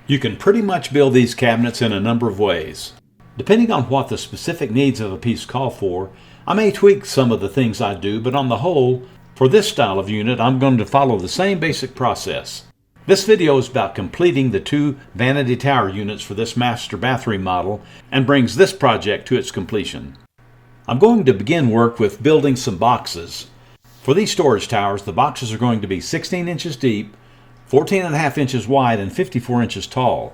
You can pretty much build these cabinets in a number of ways. Depending on what the specific needs of a piece call for, I may tweak some of the things I do, but on the whole, for this style of unit, I'm going to follow the same basic process. This video is about completing the 2 vanity tower units for this master bath remodel and brings this project to its completion. I'm going to begin work with building some boxes. For these storage towers, the boxes are going to be 16 inches deep, 14.5 inches wide, and 54 inches tall.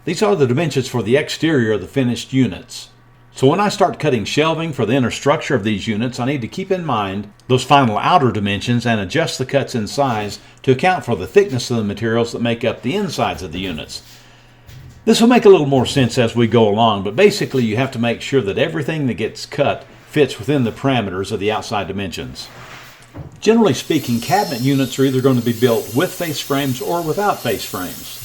These are the dimensions for the exterior of the finished units. So when I start cutting shelving for the inner structure of these units, I need to keep in mind those final outer dimensions and adjust the cuts in size to account for the thickness of the materials that make up the insides of the units. This will make a little more sense as we go along, but basically you have to make sure that everything that gets cut fits within the parameters of the outside dimensions. Generally speaking, cabinet units are either going to be built with face frames or without face frames.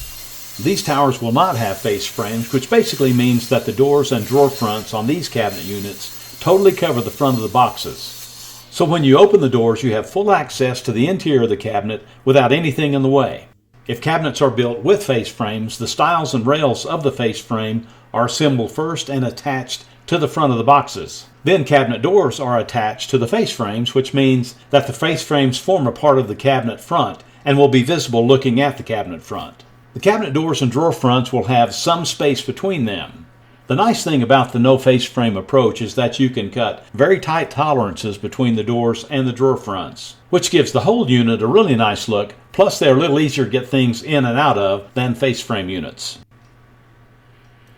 These towers will not have face frames, which basically means that the doors and drawer fronts on these cabinet units totally cover the front of the boxes. So when you open the doors, you have full access to the interior of the cabinet without anything in the way. If cabinets are built with face frames, the stiles and rails of the face frame are assembled first and attached to the front of the boxes. Then cabinet doors are attached to the face frames, which means that the face frames form a part of the cabinet front and will be visible looking at the cabinet front. The cabinet doors and drawer fronts will have some space between them. The nice thing about the no face frame approach is that you can cut very tight tolerances between the doors and the drawer fronts, which gives the whole unit a really nice look, plus they're a little easier to get things in and out of than face frame units.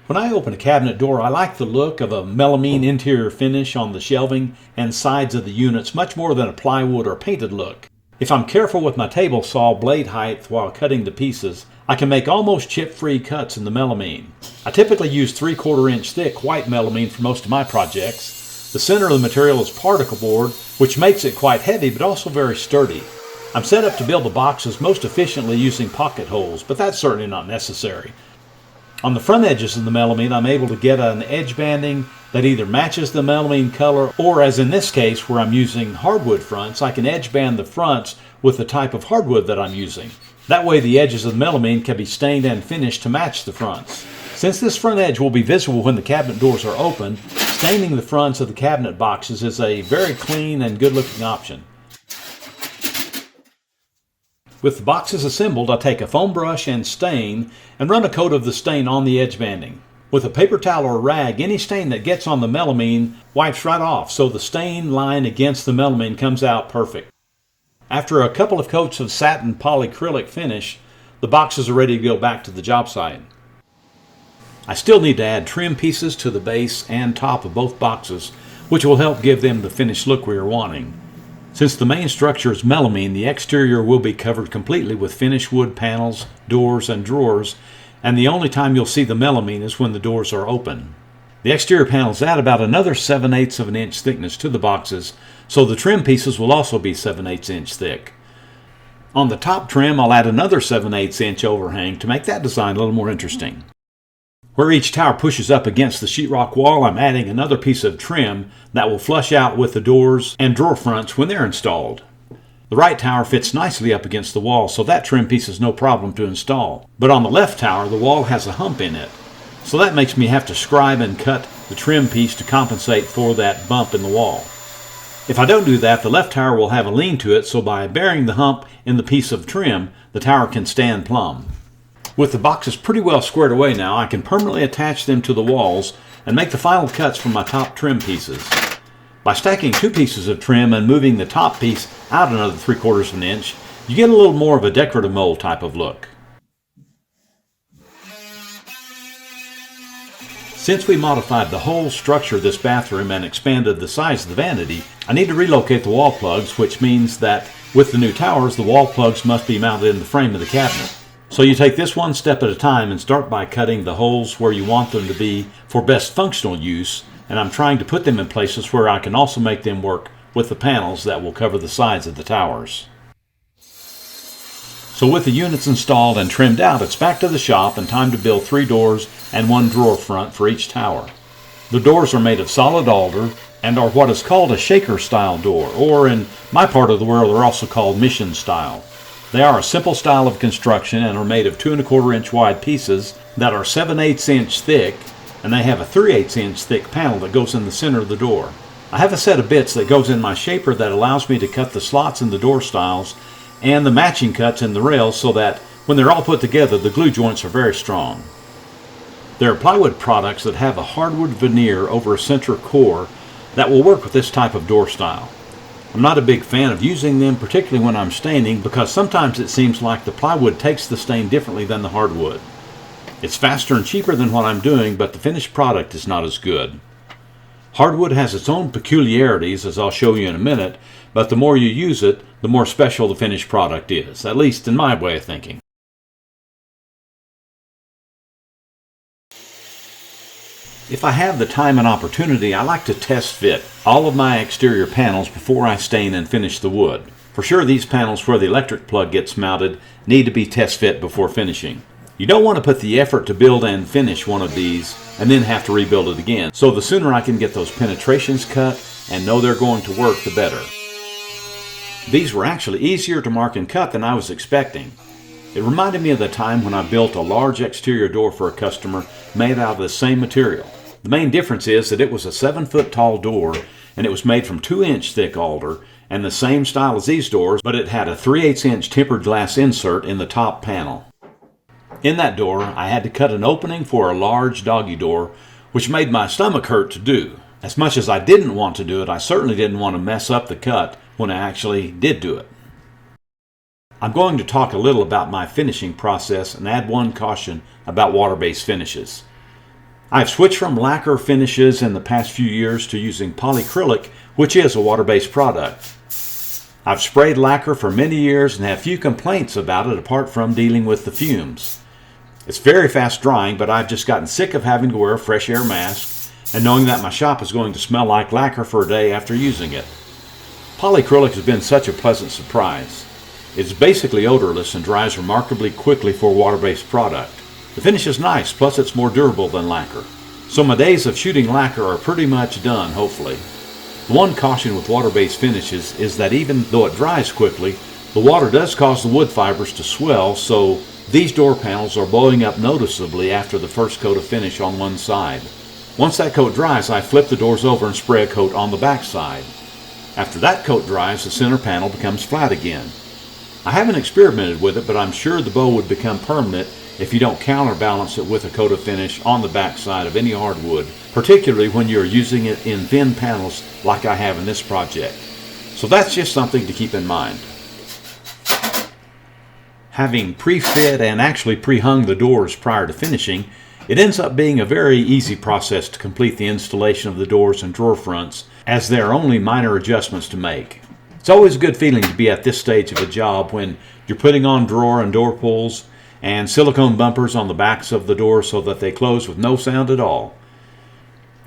When I open a cabinet door, I like the look of a melamine interior finish on the shelving and sides of the units much more than a plywood or painted look. If I'm careful with my table saw blade height while cutting the pieces, I can make almost chip-free cuts in the melamine. I typically use 3/4 inch thick white melamine for most of my projects. The center of the material is particle board, which makes it quite heavy but also very sturdy. I'm set up to build the boxes most efficiently using pocket holes, but that's certainly not necessary. On the front edges of the melamine, I'm able to get an edge banding that either matches the melamine color, or as in this case where I'm using hardwood fronts, I can edge band the fronts with the type of hardwood that I'm using. That way the edges of the melamine can be stained and finished to match the fronts. Since this front edge will be visible when the cabinet doors are open, staining the fronts of the cabinet boxes is a very clean and good looking option. With the boxes assembled, I take a foam brush and stain and run a coat of the stain on the edge banding. With a paper towel or rag, any stain that gets on the melamine wipes right off, so the stain line against the melamine comes out perfect. After a couple of coats of satin polyacrylic finish, the boxes are ready to go back to the job site. I still need to add trim pieces to the base and top of both boxes, which will help give them the finished look we are wanting. Since the main structure is melamine, the exterior will be covered completely with finished wood panels, doors, and drawers, and the only time you'll see the melamine is when the doors are open. The exterior panels add about another 7/8 of an inch thickness to the boxes, so the trim pieces will also be 7/8 inch thick. On the top trim, I'll add another 7/8 inch overhang to make that design a little more interesting. Where each tower pushes up against the sheetrock wall, I'm adding another piece of trim that will flush out with the doors and drawer fronts when they're installed. The right tower fits nicely up against the wall, so that trim piece is no problem to install. But on the left tower, the wall has a hump in it, so that makes me have to scribe and cut the trim piece to compensate for that bump in the wall. If I don't do that, the left tower will have a lean to it, so by burying the hump in the piece of trim, the tower can stand plumb. With the boxes pretty well squared away now, I can permanently attach them to the walls and make the final cuts for my top trim pieces. By stacking 2 pieces of trim and moving the top piece out another 3/4 of an inch, you get a little more of a decorative mold type of look. Since we modified the whole structure of this bathroom and expanded the size of the vanity, I need to relocate the wall plugs, which means that with the new towers, the wall plugs must be mounted in the frame of the cabinet. So you take this one step at a time and start by cutting the holes where you want them to be for best functional use, and I'm trying to put them in places where I can also make them work with the panels that will cover the sides of the towers. So with the units installed and trimmed out, it's back to the shop and time to build 3 doors and 1 drawer front for each tower. The doors are made of solid alder and are what is called a shaker style door, or in my part of the world they're also called mission style. They are a simple style of construction and are made of 2 1/4 inch wide pieces that are 7/8 inch thick, and they have a 3/8 inch thick panel that goes in the center of the door. I have a set of bits that goes in my shaper that allows me to cut the slots in the door stiles and the matching cuts in the rails so that when they're all put together, the glue joints are very strong. There are plywood products that have a hardwood veneer over a center core that will work with this type of door style. I'm not a big fan of using them, particularly when I'm staining, because sometimes it seems like the plywood takes the stain differently than the hardwood. It's faster and cheaper than what I'm doing, but the finished product is not as good. Hardwood has its own peculiarities, as I'll show you in a minute, but the more you use it, the more special the finished product is, at least in my way of thinking. If I have the time and opportunity, I like to test fit all of my exterior panels before I stain and finish the wood. For sure, these panels where the electric plug gets mounted need to be test fit before finishing. You don't want to put the effort to build and finish one of these and then have to rebuild it again. So the sooner I can get those penetrations cut and know they're going to work, the better. These were actually easier to mark and cut than I was expecting. It reminded me of the time when I built a large exterior door for a customer made out of the same material. The main difference is that it was a 7-foot tall door and it was made from 2-inch thick alder and the same style as these doors, but it had a 3/8 inch tempered glass insert in the top panel. In that door, I had to cut an opening for a large doggy door, which made my stomach hurt to do. As much as I didn't want to do it, I certainly didn't want to mess up the cut when I actually did do it. I'm going to talk a little about my finishing process and add one caution about water-based finishes. I've switched from lacquer finishes in the past few years to using polyacrylic, which is a water-based product. I've sprayed lacquer for many years and have few complaints about it apart from dealing with the fumes. It's very fast drying, but I've just gotten sick of having to wear a fresh air mask and knowing that my shop is going to smell like lacquer for a day after using it. Polyacrylic has been such a pleasant surprise. It's basically odorless and dries remarkably quickly for a water-based product. The finish is nice, plus it's more durable than lacquer. So my days of shooting lacquer are pretty much done, hopefully. The one caution with water-based finishes is that even though it dries quickly, the water does cause the wood fibers to swell, so these door panels are blowing up noticeably after the first coat of finish on one side. Once that coat dries, I flip the doors over and spray a coat on the back side. After that coat dries, the center panel becomes flat again. I haven't experimented with it, but I'm sure the bow would become permanent if you don't counterbalance it with a coat of finish on the back side of any hardwood, particularly when you're using it in thin panels like I have in this project. So that's just something to keep in mind. Having pre-fit and actually pre-hung the doors prior to finishing, it ends up being a very easy process to complete the installation of the doors and drawer fronts, as there are only minor adjustments to make. It's always a good feeling to be at this stage of a job when you're putting on drawer and door pulls and silicone bumpers on the backs of the door so that they close with no sound at all.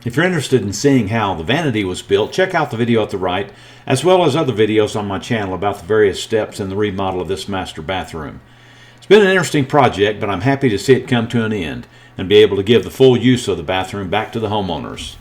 If you're interested in seeing how the Vanity was built, check out the video at the right, as well as other videos on my channel about the various steps in the remodel of this master bathroom. It's been an interesting project, but I'm happy to see it come to an end and be able to give the full use of the bathroom back to the homeowners.